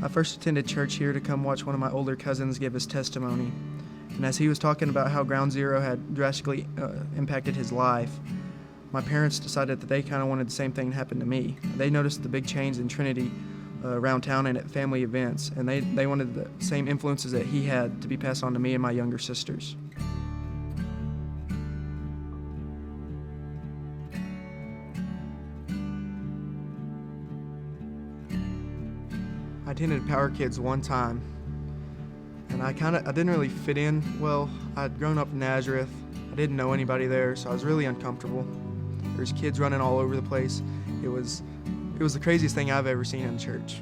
I first attended church here to come watch one of my older cousins give his testimony. And as he was talking about how Ground Zero had drastically impacted his life, my parents decided that they kind of wanted the same thing to happen to me. They noticed the big change in Trinity around town and at family events, and they wanted the same influences that he had to be passed on to me and my younger sisters. I attended Power Kids one time, and I didn't really fit in well. I'd grown up in Nazareth. I didn't know anybody there, so I was really uncomfortable. There's kids running all over the place. It was the craziest thing I've ever seen in church.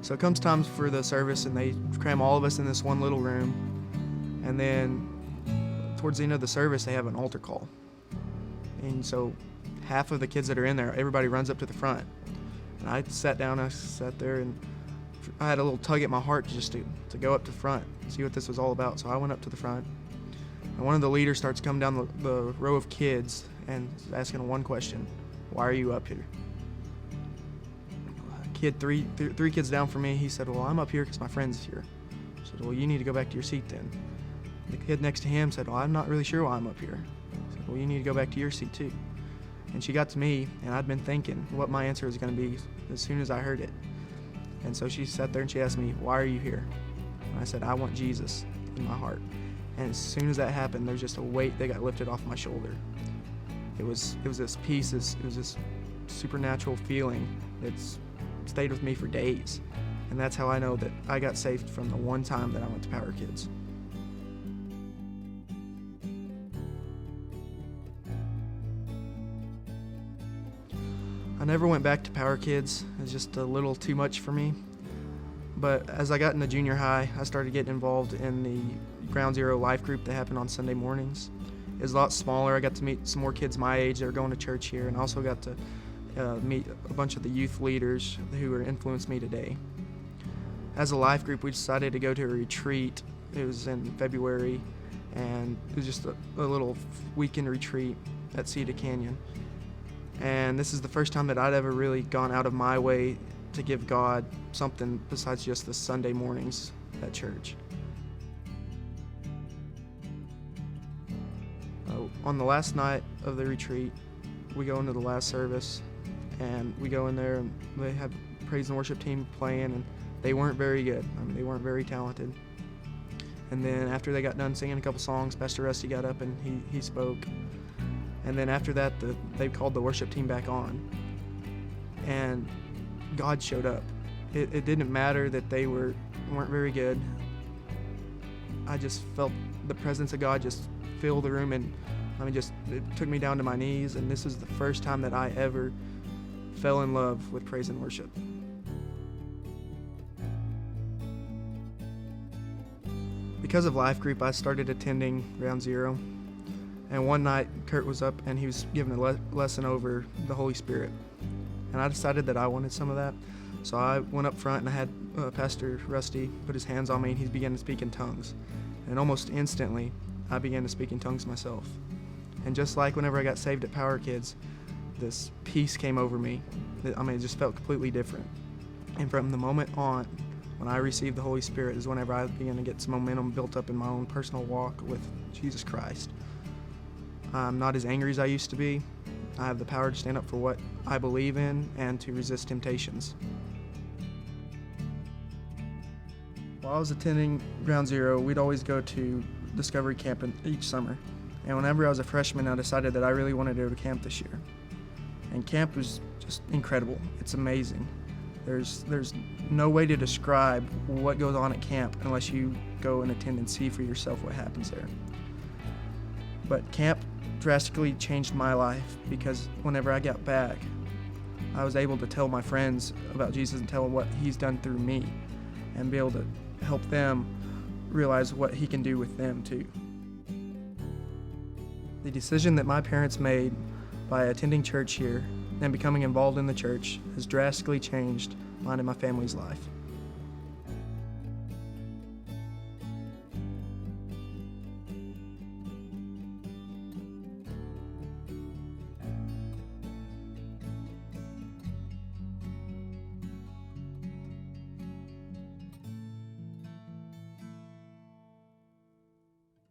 So it comes time for the service, and they cram all of us in this one little room, and then towards the end of the service, they have an altar call. And so half of the kids that are in there, everybody runs up to the front. And I sat there, and I had a little tug at my heart just to go up to front, see what this was all about. So I went up to the front, and one of the leaders starts coming down the row of kids and asking one question: "Why are you up here?" Kid three kids down from me, he said, "Well, I'm up here because my friend's here." I said, "Well, you need to go back to your seat then." The kid next to him said, "Well, I'm not really sure why I'm up here." I said, "Well, you need to go back to your seat too." And she got to me, and I'd been thinking what my answer was going to be as soon as I heard it. And so she sat there and she asked me, "Why are you here?" And I said, "I want Jesus in my heart." And as soon as that happened, there's just a weight that got lifted off my shoulder. It was this peace, it was this supernatural feeling that's stayed with me for days. And that's how I know that I got saved from the one time that I went to Power Kids. I never went back to Power Kids. It was just a little too much for me. But as I got into junior high, I started getting involved in the Ground Zero life group that happened on Sunday mornings. It was a lot smaller. I got to meet some more kids my age that are going to church here, and I also got to meet a bunch of the youth leaders who influenced me today. As a life group, we decided to go to a retreat. It was in February, and it was just a little weekend retreat at Cedar Canyon. And this is the first time that I'd ever really gone out of my way to give God something besides just the Sunday mornings at church. On the last night of the retreat, we go into the last service, and we go in there, and they have a praise and worship team playing, and they weren't very good. I mean, they weren't very talented. And then after they got done singing a couple songs, Pastor Rusty got up and he spoke. And then after that, they called the worship team back on, and God showed up. It didn't matter that they weren't very good. I just felt the presence of God just fill the room, and it took me down to my knees. And this is the first time that I ever fell in love with praise and worship. Because of life group, I started attending Ground Zero. And one night, Kurt was up and he was giving a lesson over the Holy Spirit. And I decided that I wanted some of that. So I went up front and I had Pastor Rusty put his hands on me, and he began to speak in tongues. And almost instantly, I began to speak in tongues myself. And just like whenever I got saved at Power Kids, this peace came over me. It just felt completely different. And from the moment on, when I received the Holy Spirit, is whenever I began to get some momentum built up in my own personal walk with Jesus Christ. I'm not as angry as I used to be. I have the power to stand up for what I believe in and to resist temptations. While I was attending Ground Zero, we'd always go to Discovery Camp each summer. And whenever I was a freshman, I decided that I really wanted to go to camp this year. And camp was just incredible. It's amazing. There's no way to describe what goes on at camp unless you go and attend and see for yourself what happens there. But camp drastically changed my life, because whenever I got back, I was able to tell my friends about Jesus and tell them what he's done through me, and be able to help them realize what he can do with them too. The decision that my parents made by attending church here and becoming involved in the church has drastically changed mine and my family's life.